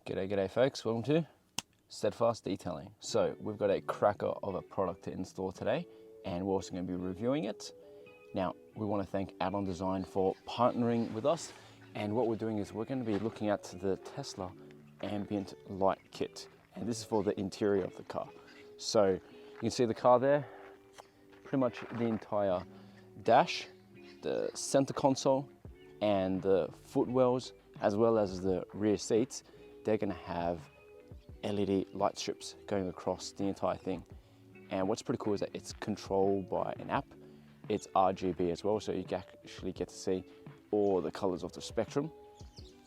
G'day folks, welcome to Steadfast Detailing. So we've got a cracker of a product to install today, and we're also going to be reviewing it. Now we want to thank Add-on Design for partnering with us, and what we're doing is we're going to be looking at the Tesla Ambient Light Kit, and this is for the interior of the car. So you can see the car there, pretty much the entire dash, the center console and the footwells, as well as the rear seats. They're going to have LED light strips going across the entire thing. And what's pretty cool is that it's controlled by an app. It's RGB as well, so you actually get to see all the colors of the spectrum.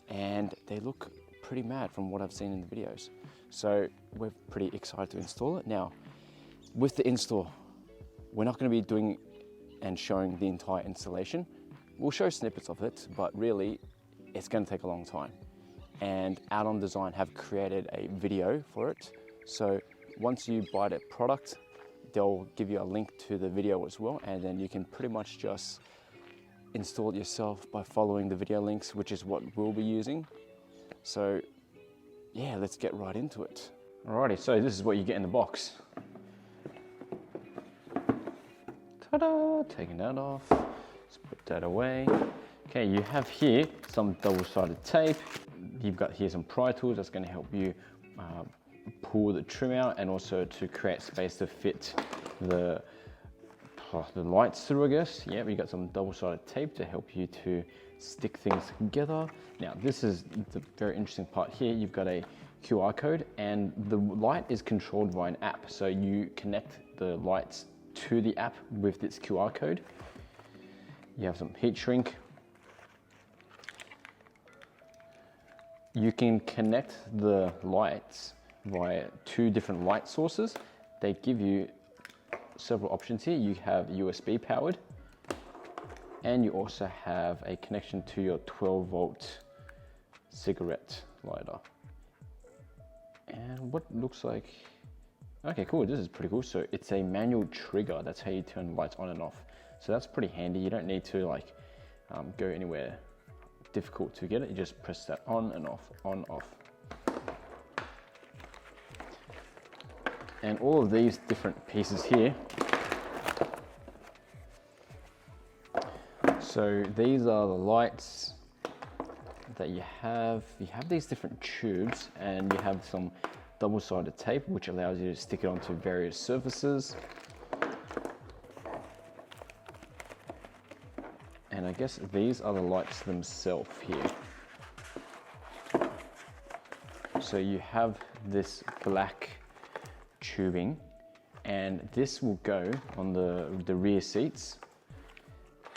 And they look pretty mad from what I've seen in the videos. So we're pretty excited to install it. Now, with the install, we're not going to be doing and showing the entire installation. We'll show snippets of it, but really it's going to take a long time. And Add-on Design have created a video for it. So once you buy the product, they'll give you a link to the video as well, and then you can pretty much just install it yourself by following the video links, which is what we'll be using. So yeah, let's get right into it. Alrighty, so this is what you get in the box. Ta-da! Taking that off. Let's put that away. Okay, you have here some double-sided tape. You've got here some pry tools that's going to help you pull the trim out, and also to create space to fit the lights through, I guess. Yeah, we got some double-sided tape to help you to stick things together. Now, this is the very interesting part here. You've got a QR code, and the light is controlled by an app. So you connect the lights to the app with this QR code. You have some heat shrink. You can connect the lights via two different light sources. They give you several options here. You have USB powered, and you also have a connection to your 12-volt cigarette lighter. And what looks like, okay, cool, this is pretty cool. So it's a manual trigger. That's how you turn the lights on and off. So that's pretty handy. You don't need to go anywhere difficult to get it. You just press that on and off, on, off. And all of these different pieces here. So these are the lights that you have. You have these different tubes, and you have some double-sided tape, which allows you to stick it onto various surfaces. And I guess these are the lights themselves here. So you have this black tubing, and this will go on the rear seats,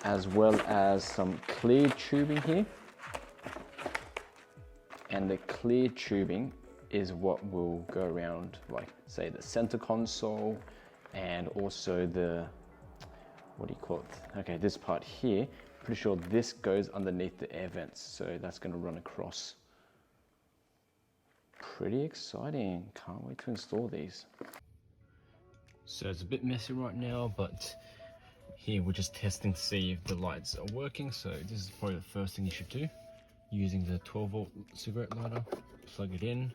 as well as some clear tubing here. And the clear tubing is what will go around, like, say, the center console, and also the, what do you call it? Okay, this part here, pretty sure this goes underneath the air vents, so that's going to run across. Pretty exciting, can't wait to install these. So it's a bit messy right now, but here we're just testing to see if the lights are working. So this is probably the first thing you should do, using the 12-volt cigarette lighter. Plug it in,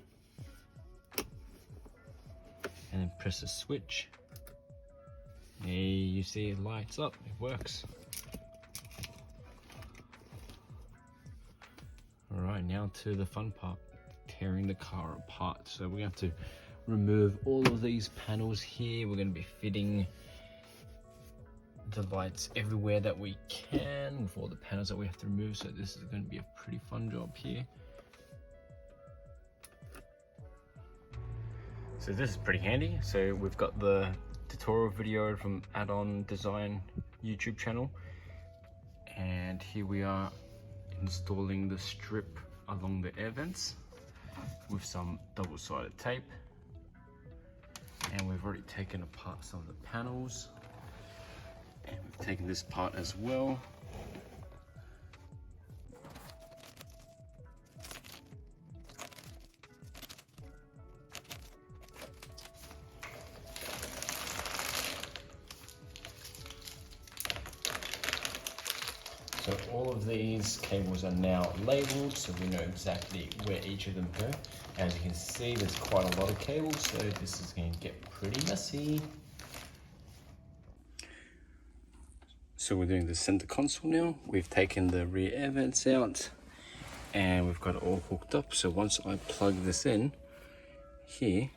and then press the switch. Hey, you see it lights up, it works. Alright, now to the fun part, tearing the car apart. So we're going to have to remove all of these panels here. We're going to be fitting the lights everywhere that we can with all the panels that we have to remove. So this is going to be a pretty fun job here. So this is pretty handy. So we've got the tutorial video from Add-on Design YouTube channel, and here we are installing the strip along the air vents with some double-sided tape. And we've already taken apart some of the panels, and we've taken this part as well. So all of these cables are now labeled, so we know exactly where each of them go. As you can see, there's quite a lot of cables, so this is going to get pretty messy. So we're doing the center console now. We've taken the rear air vents out and we've got it all hooked up. So once I plug this in here,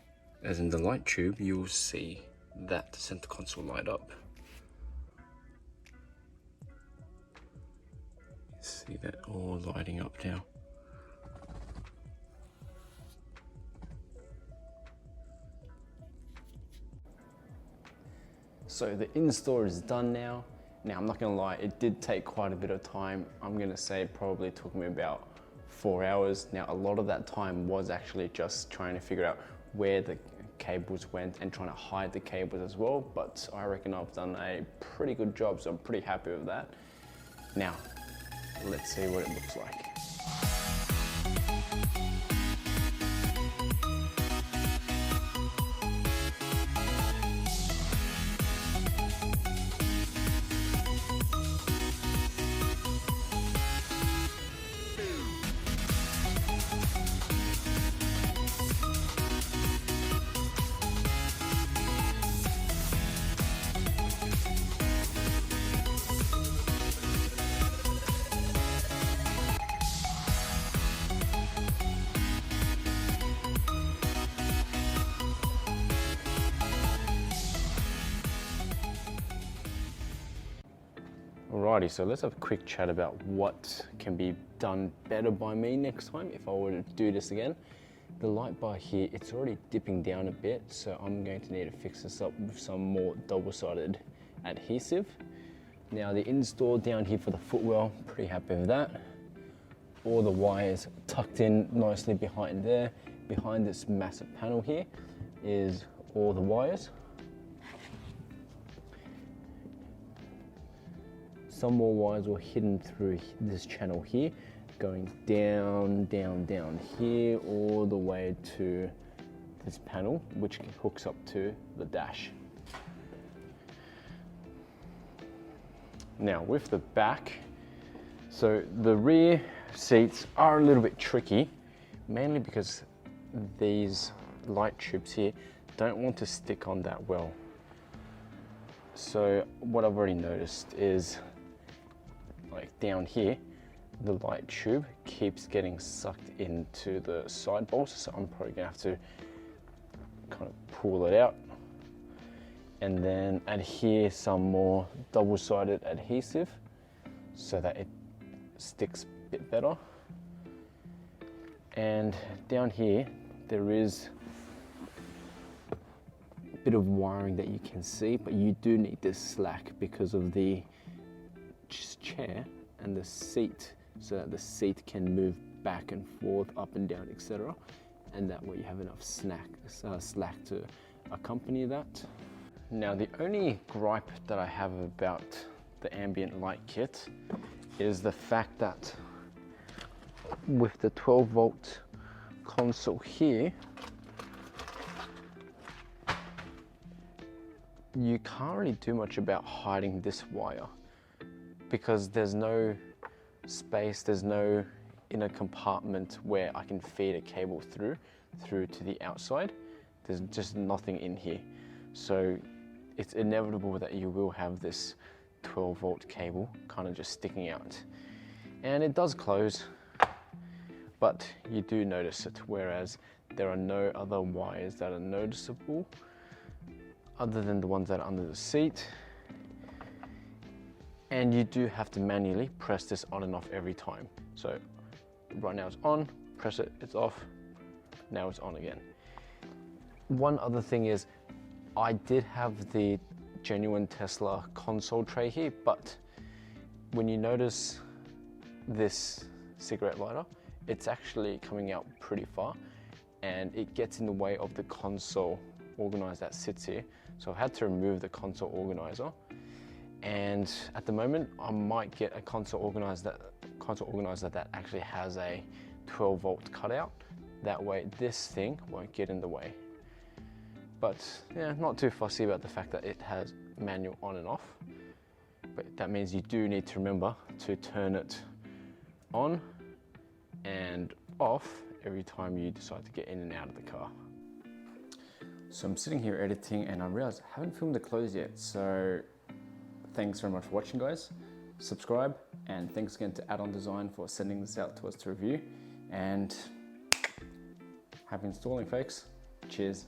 as in the light tube, you'll see that center console light up. See that all lighting up now. So the InStore is done now. Now I'm not gonna lie, it did take quite a bit of time. I'm gonna say it probably took me about 4 hours. Now a lot of that time was actually just trying to figure out where the cables went and trying to hide the cables as well, but I reckon I've done a pretty good job, so I'm pretty happy with that. Now, let's see what it looks like. Alrighty, so let's have a quick chat about what can be done better by me next time if I were to do this again. The light bar here, it's already dipping down a bit, so I'm going to need to fix this up with some more double-sided adhesive. Now the InStore down here for the footwell, pretty happy with that. All the wires tucked in nicely behind there. Behind this massive panel here is all the wires. Some more wires were hidden through this channel here, going down, down, down here, all the way to this panel, which hooks up to the dash. Now with the back, so the rear seats are a little bit tricky, mainly because these light tubes here don't want to stick on that well. So what I've already noticed is, like down here, the light tube keeps getting sucked into the side bolts, so I'm probably gonna have to kind of pull it out and then adhere some more double-sided adhesive so that it sticks a bit better. And down here there is a bit of wiring that you can see, but you do need this slack because of the chair and the seat, so that the seat can move back and forth, up and down, etc. And that way you have enough slack to accompany that. Now the only gripe that I have about the ambient light kit is the fact that with the 12-volt console here, you can't really do much about hiding this wire, because there's no space, there's no inner compartment where I can feed a cable through to the outside. There's just nothing in here. So it's inevitable that you will have this 12-volt cable kind of just sticking out. And it does close, but you do notice it, whereas there are no other wires that are noticeable other than the ones that are under the seat. And you do have to manually press this on and off every time. So right now it's on, press it, it's off, now it's on again. One other thing is, I did have the genuine Tesla console tray here, but when you notice this cigarette lighter, it's actually coming out pretty far and it gets in the way of the console organizer that sits here. So I've had to remove the console organizer. And at the moment, I might get a console organizer that actually has a 12-volt cutout. That way, this thing won't get in the way. But yeah, not too fussy about the fact that it has manual on and off. But that means you do need to remember to turn it on and off every time you decide to get in and out of the car. So I'm sitting here editing and I realized I haven't filmed the close yet. So thanks very much for watching, guys. Subscribe, and thanks again to Add-on Design for sending this out to us to review. And happy installing, folks. Cheers.